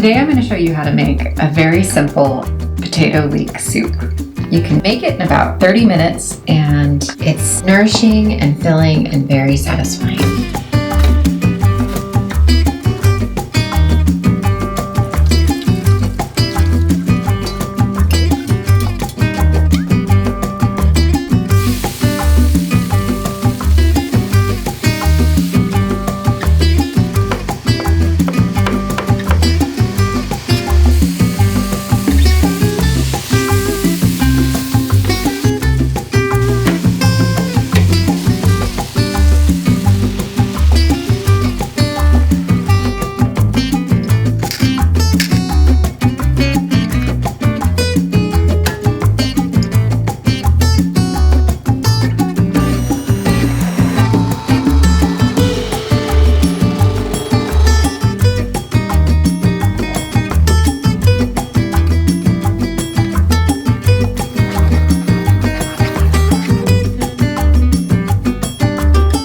Today I'm going to show you how to make a very simple potato leek soup. You can make it in about 30 minutes and it's nourishing and filling and very satisfying.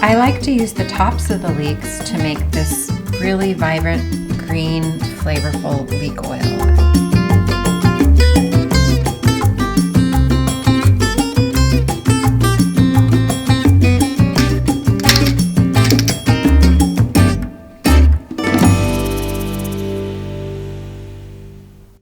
I like to use the tops of the leeks to make this really vibrant, green, flavorful leek oil.